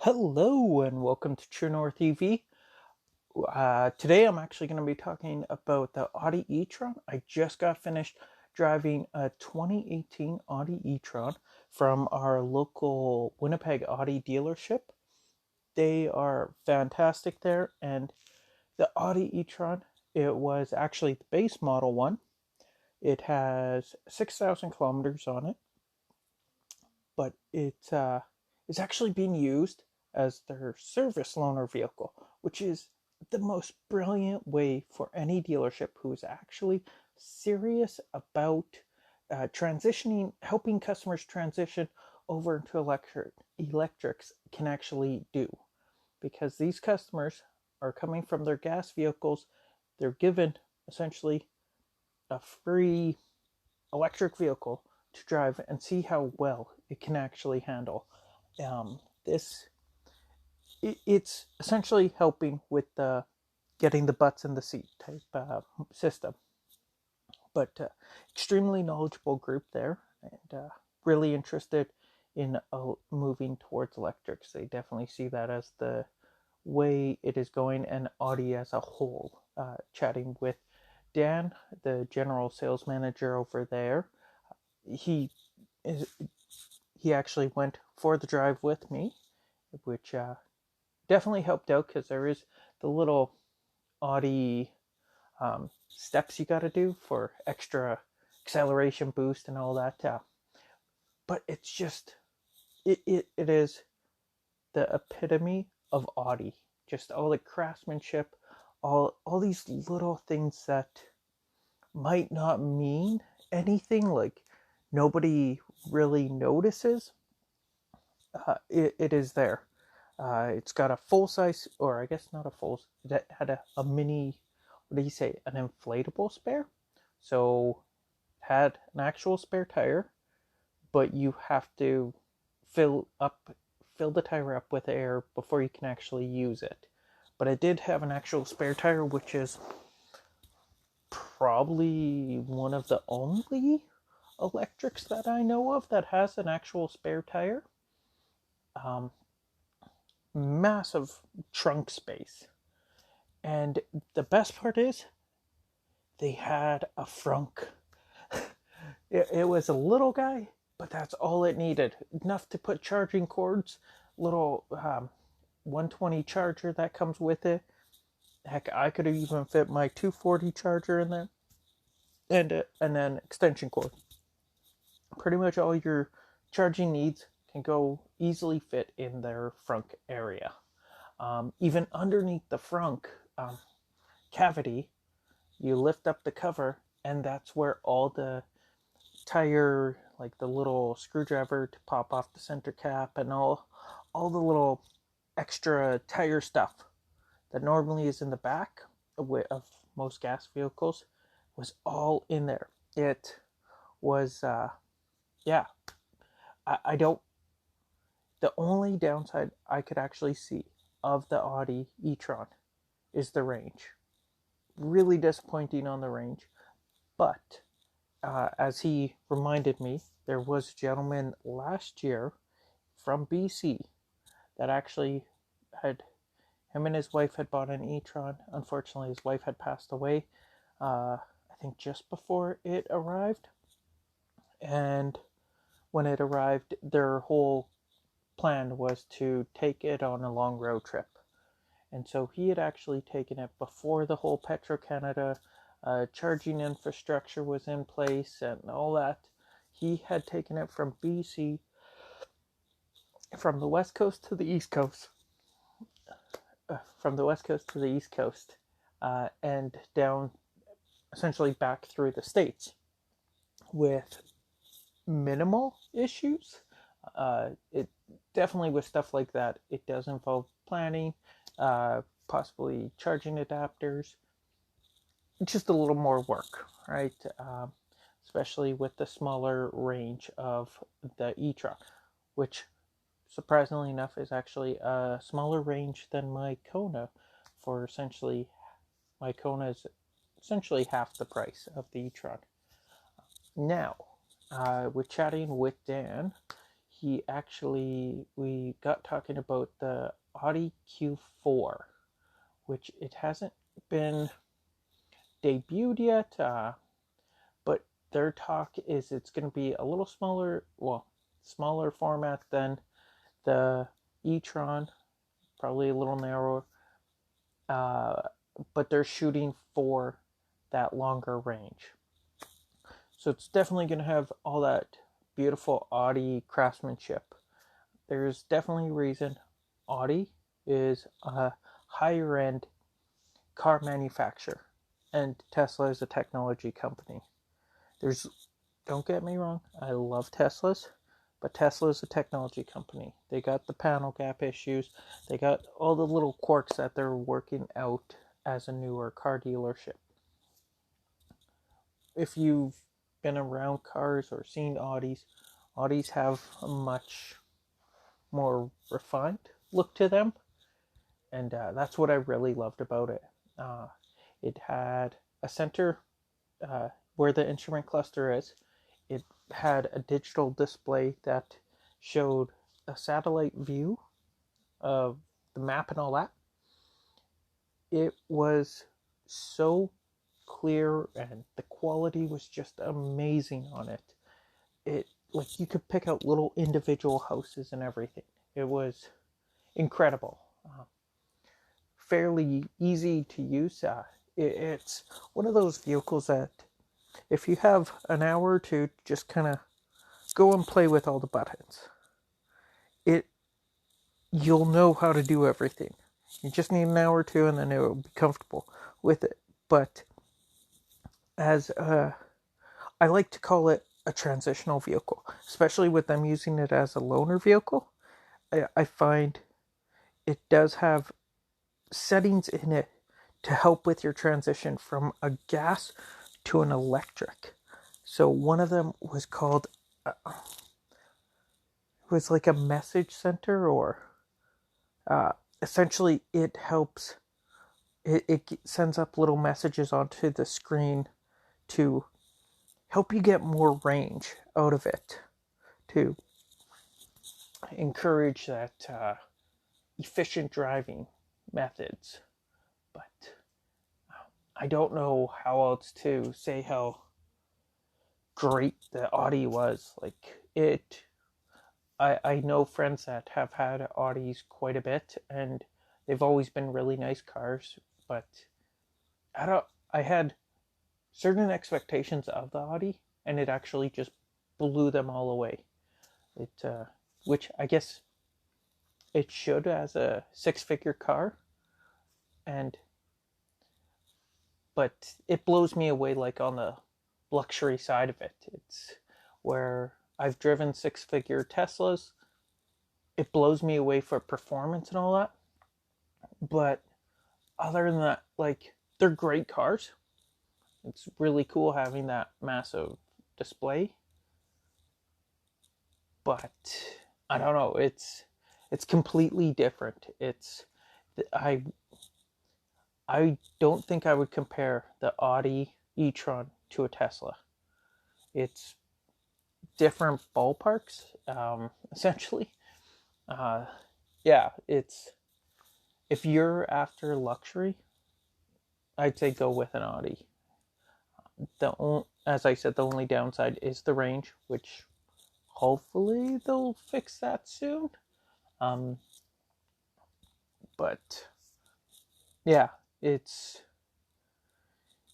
Hello and welcome to True North EV. Today I'm actually going to be talking about the Audi e-tron. I just got finished driving a 2018 Audi e-tron from our local Winnipeg Audi dealership. They are fantastic there, and the Audi e-tron, it was actually the base model one. It has 6,000 kilometers on it, but it's actually being used as their service loaner vehicle, which is the most brilliant way for any dealership who is actually serious about helping customers transition over into electrics can actually do. Because these customers are coming from their gas vehicles, they're given essentially a free electric vehicle to drive and see how well it can actually handle. This it's essentially helping with the getting the butts in the seat type system. But extremely knowledgeable group there, and really interested in moving towards electrics. They definitely see that as the way it is going, and Audi as a whole. Chatting with Dan, the general sales manager over there, he actually went for the drive with me, which definitely helped out because there is the little Audi steps you got to do for extra acceleration boost and all that. But it's just it is the epitome of Audi. Just all the craftsmanship, all these little things that might not mean anything, like nobody really notices. It is there. It's got a full size, or I guess not a full, that had a mini, what do you say, an inflatable spare. So it had an actual spare tire, but you have to fill the tire up with air before you can actually use it. But it did have an actual spare tire, which is probably one of the only electrics that I know of that has an actual spare tire. Massive trunk space. And the best part is they had a frunk. It was a little guy, but that's all it needed. Enough to put charging cords, little 120 charger that comes with it. Heck, I could even fit my 240 charger in there. And then extension cord. Pretty much all your charging needs can go easily fit in their frunk area. Even underneath the frunk cavity, you lift up the cover, and that's where all the tire, like the little screwdriver to pop off the center cap, and all the little extra tire stuff that normally is in the back of most gas vehicles was all in there. It was, yeah. I don't. The only downside I could actually see of the Audi e-tron is the range. Really disappointing on the range. But as he reminded me, there was a gentleman last year from BC that actually him and his wife had bought an e-tron. Unfortunately, his wife had passed away, I think just before it arrived. And when it arrived, their whole plan was to take it on a long road trip. And so he had actually taken it before the whole Petro-Canada charging infrastructure was in place and all that. He had taken it from BC, from the west coast to the east coast, and down, essentially back through the States with minimal issues. It definitely, with stuff like that, it does involve planning, possibly charging adapters, just a little more work, right? Especially with the smaller range of the e-tron, which surprisingly enough is actually a smaller range than my Kona. My Kona is essentially half the price of the e-tron. Now, with chatting with Dan, we got talking about the Audi Q4, which it hasn't been debuted yet, but their talk is it's going to be a little smaller format than the e-tron, probably a little narrower, but they're shooting for that longer range. So it's definitely going to have all that beautiful Audi craftsmanship. There's definitely a reason Audi is a higher end car manufacturer and Tesla is a technology company. Don't get me wrong, I love Teslas, but Tesla is a technology company. They got the panel gap issues. They got all the little quirks that they're working out as a newer car dealership. If you've been around cars or seen Audis have a much more refined look to them, and that's what I really loved about it. It had a center where the instrument cluster is. It had a digital display that showed a satellite view of the map and all that. It was so clear and the quality was just amazing on it. It, like, you could pick out little individual houses and everything. It was incredible. Fairly easy to use. It's one of those vehicles that if you have an hour or two, just kind of go and play with all the buttons. You'll know how to do everything. You just need an hour or two and then it will be comfortable with it. But I like to call it a transitional vehicle, especially with them using it as a loaner vehicle. I find it does have settings in it to help with your transition from a gas to an electric. So one of them was called, it was like a message center, or essentially it helps, it sends up little messages onto the screen to help you get more range out of it, to encourage that efficient driving methods. But I don't know how else to say how great the Audi was. Like, I know friends that have had Audis quite a bit, and they've always been really nice cars, but I had certain expectations of the Audi, and it actually just blew them all away. Which I guess it should as a six-figure car, but it blows me away, like, on the luxury side of it. It's where I've driven six-figure Teslas. It blows me away for performance and all that. But other than that, like, they're great cars. It's really cool having that massive display. But I don't know, it's completely different. I don't think I would compare the Audi e-tron to a Tesla. It's different ballparks, essentially. Yeah, if you're after luxury, I'd say go with an Audi. As I said, the only downside is the range, which hopefully they'll fix that soon. But yeah, it's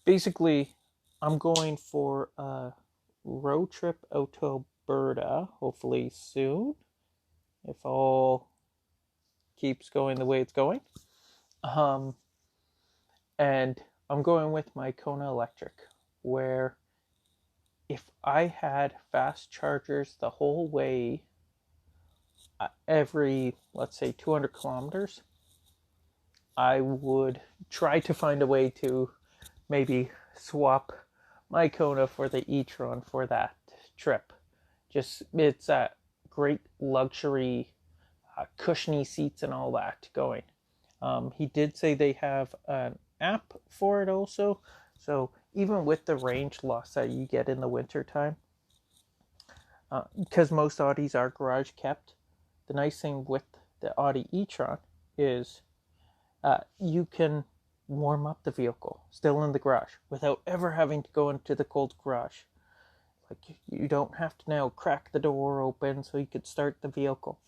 basically, I'm going for a road trip out to Alberta, hopefully soon, if all keeps going the way it's going. And I'm going with my Kona Electric, where if I had fast chargers the whole way, every, let's say, 200 kilometers, I would try to find a way to maybe swap my Kona for the e-tron for that trip. Just, it's that great luxury, cushiony seats and all that going. He did say they have an app for it also, so even with the range loss that you get in the winter time, because most Audis are garage kept. The nice thing with the Audi e-tron is you can warm up the vehicle still in the garage without ever having to go into the cold garage. Like, you don't have to now crack the door open so you could start the vehicle.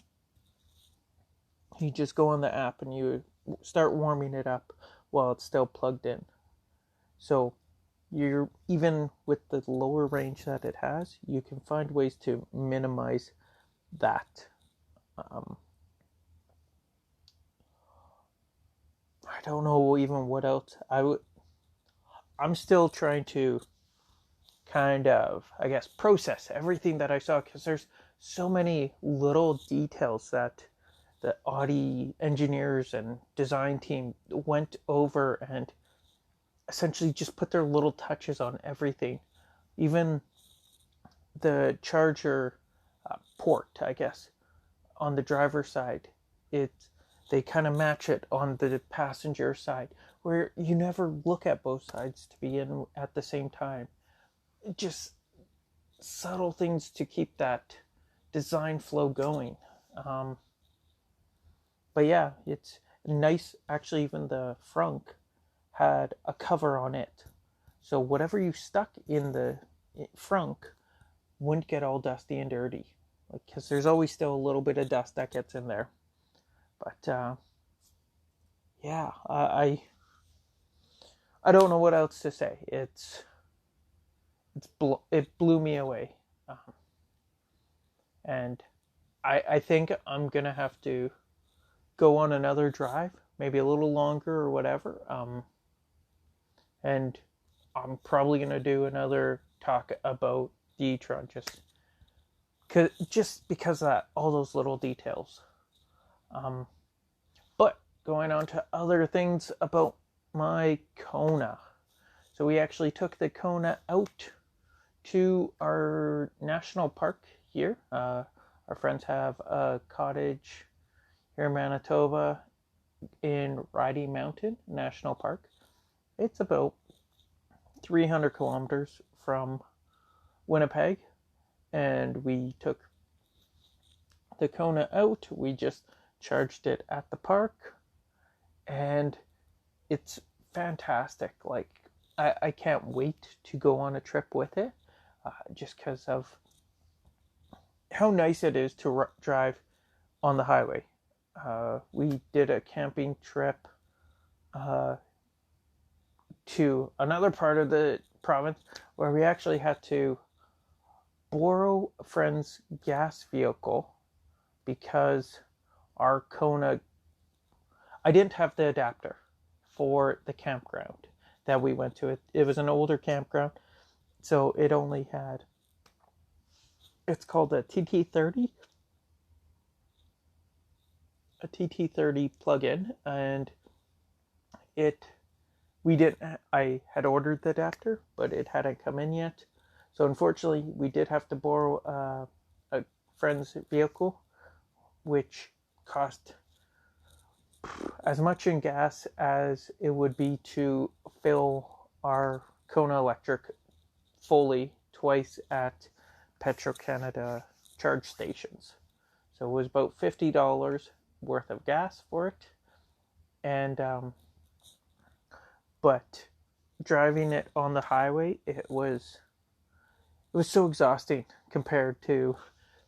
You just go on the app and you start warming it up while it's still plugged in. So you're, even with the lower range that it has, you can find ways to minimize that. I don't know even what else I'm still trying to kind of, I guess, process everything that I saw, because there's so many little details that the Audi engineers and design team went over and essentially just put their little touches on everything. Even the charger port, I guess, on the driver's side, they kind of match it on the passenger side, where you never look at both sides to be in at the same time. Just subtle things to keep that design flow going. But yeah, it's nice. Actually, even the frunk had a cover on it, so whatever you stuck in the frunk wouldn't get all dusty and dirty, because there's always still a little bit of dust that gets in there. But yeah, I don't know what else to say. It blew me away, and I think I'm gonna have to go on another drive, maybe a little longer or whatever. And I'm probably gonna do another talk about the e-tron, just because of that, all those little details. But going on to other things about my Kona. So we actually took the Kona out to our national park here. Our friends have a cottage here in Manitoba in Ridey Mountain National Park. It's about 300 kilometers from Winnipeg, and we took the Kona out. We just charged it at the park, and it's fantastic. Like, I can't wait to go on a trip with it, just because of how nice it is to drive on the highway. We did a camping trip to another part of the province where we actually had to borrow a friend's gas vehicle because our Kona, I didn't have the adapter for the campground that we went to. It was an older campground, so it only had, it's called a TT30 plug-in, and I had ordered the adapter, but it hadn't come in yet. So unfortunately, we did have to borrow a friend's vehicle, which cost as much in gas as it would be to fill our Kona Electric fully twice at Petro-Canada charge stations. So it was about $50 worth of gas for it. And but driving it on the highway, it was so exhausting compared to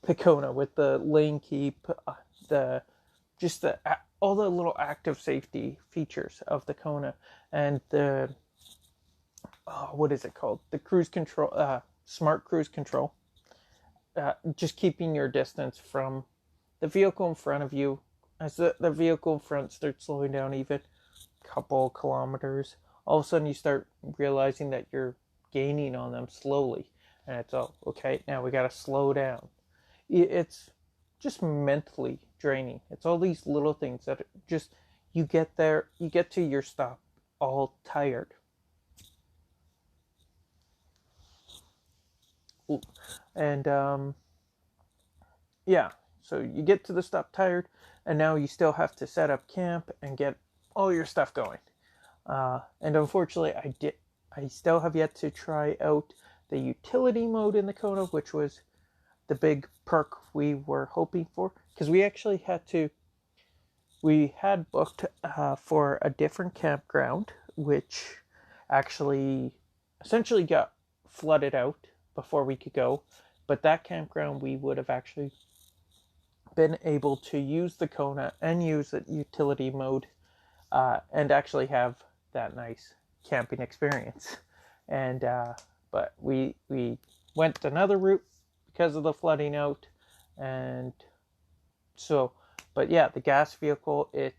the Kona, with the lane keep, all the little active safety features of the Kona, and the what is it called? The cruise control, smart cruise control. Just keeping your distance from the vehicle in front of you. As the vehicle in front starts slowing down even a couple kilometers, all of a sudden you start realizing that you're gaining on them slowly. And it's okay, now we gotta slow down. It's just mentally draining. It's all these little things that just, you get there, you get to your stop all tired. And yeah, so you get to the stop tired, and now you still have to set up camp and get all your stuff going. And unfortunately, I still have yet to try out the utility mode in the Kona, which was the big perk we were hoping for, because we had booked for a different campground, which actually essentially got flooded out before we could go. But that campground, we would have actually been able to use the Kona and use the utility mode and actually have that nice camping experience. And but we went another route because of the flooding out, and so, but yeah, the gas vehicle, it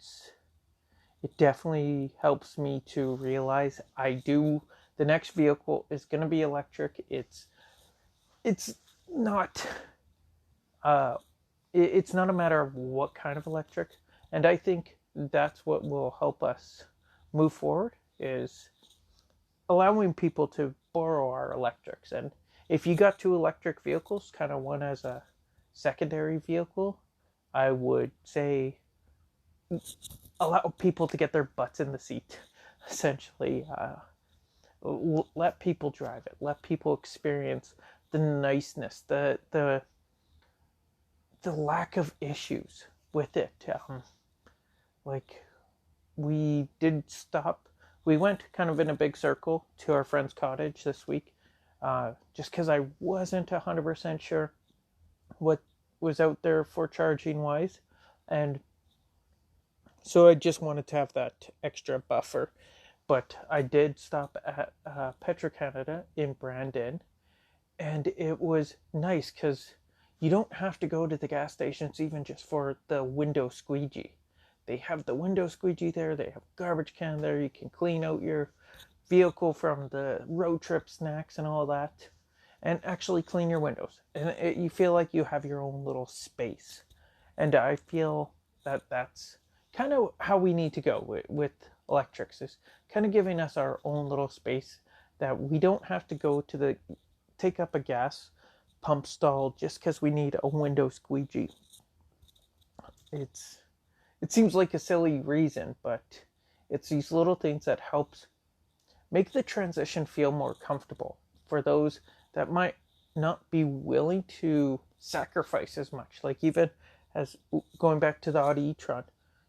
definitely helps me to realize the next vehicle is going to be electric. It's not it's not a matter of what kind of electric, and I think that's what will help us move forward, is allowing people to borrow our electrics. And if you got two electric vehicles, kind of one as a secondary vehicle, I would say allow people to get their butts in the seat, essentially. Let people drive it. Let people experience the niceness, the lack of issues with it. Like, we did stop. We went kind of in a big circle to our friend's cottage this week, just because I wasn't 100% sure what was out there for charging wise, and so I just wanted to have that extra buffer. But I did stop at Petro-Canada in Brandon, and it was nice because you don't have to go to the gas stations even just for the window squeegee. They have the window squeegee there. They have garbage can there. You can clean out your vehicle from the road trip snacks and all that, and actually clean your windows. And you feel like you have your own little space. And I feel that that's kind of how we need to go with electrics, is kind of giving us our own little space, that we don't have to go to take up a gas pump stall just because we need a window squeegee. It seems like a silly reason, but it's these little things that helps make the transition feel more comfortable for those that might not be willing to sacrifice as much. Like, even as going back to the Audi e-tron,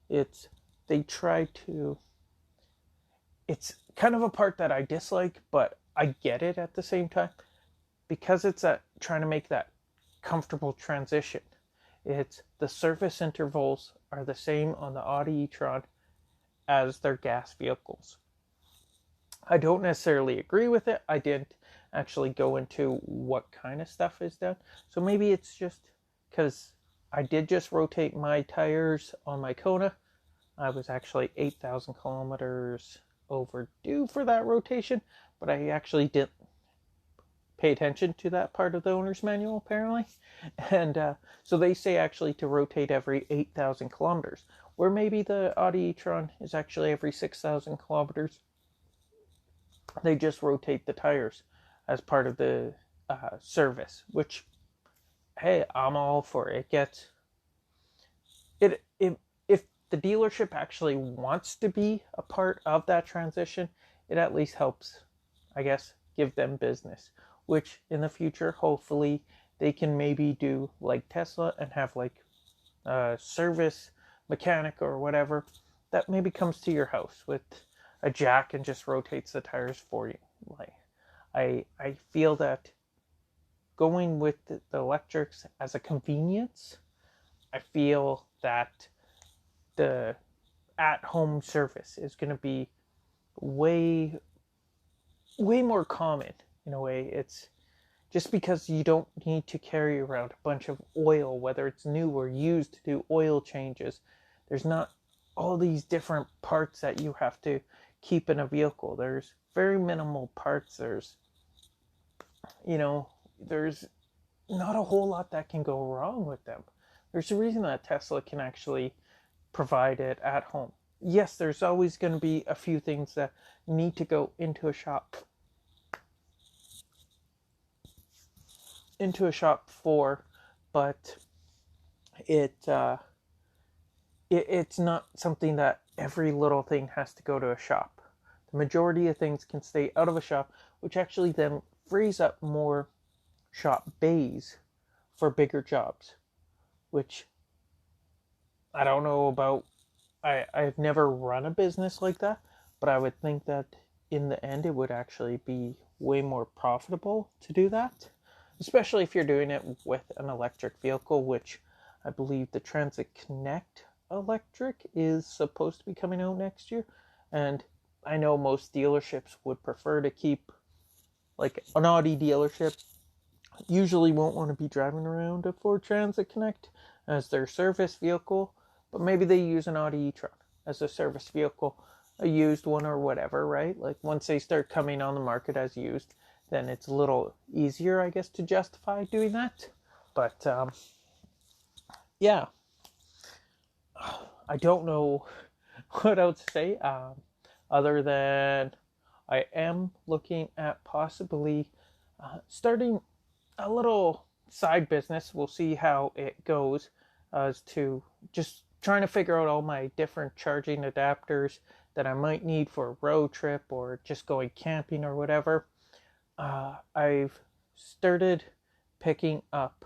it's kind of a part that I dislike, but I get it at the same time, because it's trying to make that comfortable transition. It's the service intervals are the same on the Audi e-tron as their gas vehicles. I don't necessarily agree with it. I didn't actually go into what kind of stuff is done. So maybe it's just because I did just rotate my tires on my Kona. I was actually 8,000 kilometers overdue for that rotation, but I actually didn't pay attention to that part of the owner's manual, apparently. And so they say actually to rotate every 8,000 kilometers, where maybe the Audi e-tron is actually every 6,000 kilometers. They just rotate the tires as part of the service, which, hey, I'm all for it. If the dealership actually wants to be a part of that transition, it at least helps, I guess, give them business, which in the future, hopefully, they can maybe do like Tesla and have like a service mechanic or whatever that maybe comes to your house with a jack and just rotates the tires for you. Like, I feel that going with the electrics as a convenience, I feel that the at-home service is going to be way more common in a way. It's just because you don't need to carry around a bunch of oil, whether it's new or used, to do oil changes. There's not all these different parts that you have to keep in a vehicle. There's very minimal parts. There's not a whole lot that can go wrong with them. There's a reason that Tesla can actually provide it at home. Yes, there's always going to be a few things that need to go into a shop for, but it's not something that every little thing has to go to a shop. The majority of things can stay out of a shop, which actually then frees up more shop bays for bigger jobs, which I don't know about. I've never run a business like that, but I would think that in the end it would actually be way more profitable to do that, especially if you're doing it with an electric vehicle, which I believe the Transit Connect electric is supposed to be coming out next year. And I know most dealerships would prefer to keep, like an Audi dealership usually won't want to be driving around a Ford Transit Connect as their service vehicle, but maybe they use an Audi e-tron as a service vehicle, a used one or whatever, right? Like once they start coming on the market as used, then it's a little easier, I guess, to justify doing that. But yeah, I don't know what else to say other than I am looking at possibly starting a little side business. We'll see how it goes, as to just trying to figure out all my different charging adapters that I might need for a road trip or just going camping or whatever. I've started picking up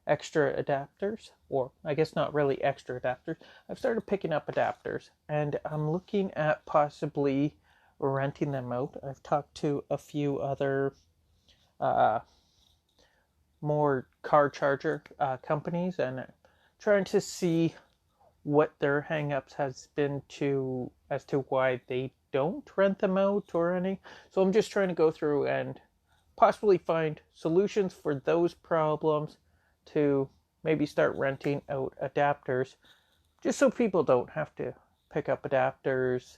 extra adapters, or I guess not really extra adapters. I've started picking up adapters, and I'm looking at possibly renting them out. I've talked to a few other more car charger companies, and trying to see what their hang-ups has been to as to why they don't rent them out or any. So I'm just trying to go through and possibly find solutions for those problems to maybe start renting out adapters, just so people don't have to pick up adapters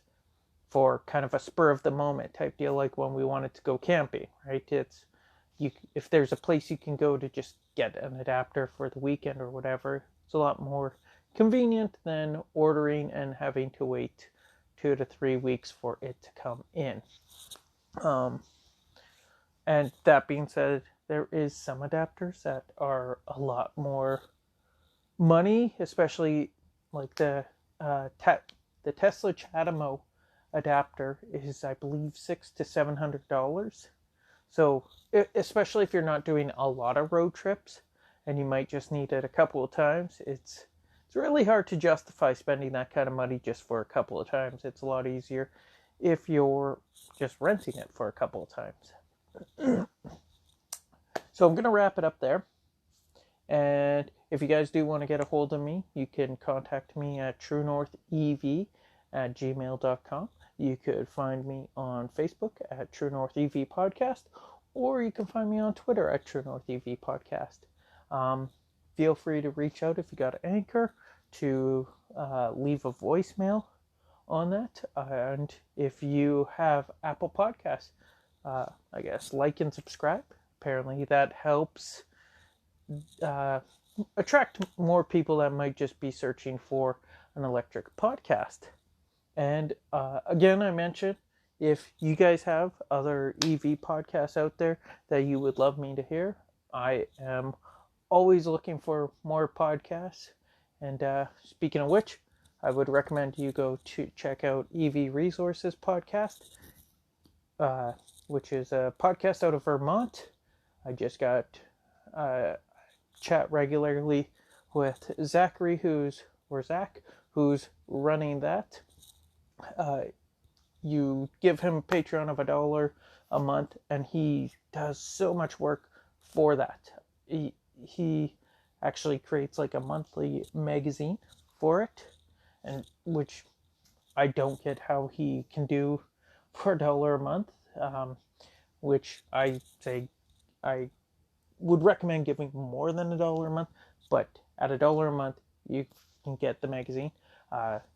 for kind of a spur of the moment type deal, like when we wanted to go camping, right? It's if there's a place you can go to just get an adapter for the weekend or whatever, it's a lot more convenient than ordering and having to wait 2 to 3 weeks for it to come in. And that being said, there is some adapters that are a lot more money, especially like the Tesla Chatamo adapter is, I believe, $600 to $700. So especially if you're not doing a lot of road trips and you might just need it a couple of times, it's really hard to justify spending that kind of money just for a couple of times. It's a lot easier if you're just renting it for a couple of times. So I'm going to wrap it up there. And if you guys do want to get a hold of me, you can contact me at truenorthev@gmail.com. You could find me on Facebook at True North EV Podcast, or you can find me on Twitter at True North EV Podcast. Feel free to reach out if you got an Anchor to leave a voicemail on that. And if you have Apple Podcasts, I guess like and subscribe. Apparently that helps attract more people that might just be searching for an electric podcast. And again, I mentioned, if you guys have other EV podcasts out there that you would love me to hear, I am always looking for more podcasts. And speaking of which, I would recommend you go to check out EV Resources Podcast, which is a podcast out of Vermont. I just got chat regularly with Zach, who's running that. You give him a Patreon of $1 a month, and he does so much work for that. He actually creates like a monthly magazine for it, and which I don't get how he can do for $1 a month. Which I say I would recommend giving more than $1 a month, but at $1 a month you can get the magazine.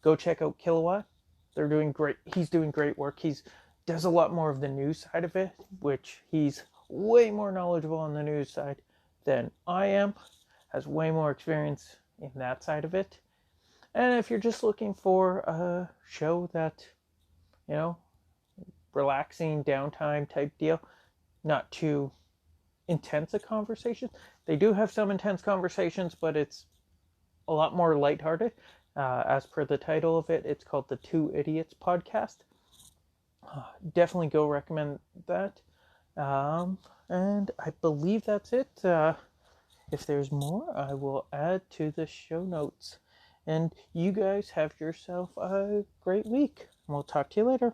Go check out Kilowatt. They're doing great. He's doing great work. He's does a lot more of the news side of it, which he's way more knowledgeable on the news side than I am. Has way more experience in that side of it. And if you're just looking for a show that, relaxing downtime type deal, not too intense a conversation. They do have some intense conversations, but it's a lot more lighthearted. As per the title of it, it's called the Two Idiots Podcast. Definitely go recommend that. And I believe that's it. If there's more, I will add to the show notes. And you guys have yourself a great week. We'll talk to you later.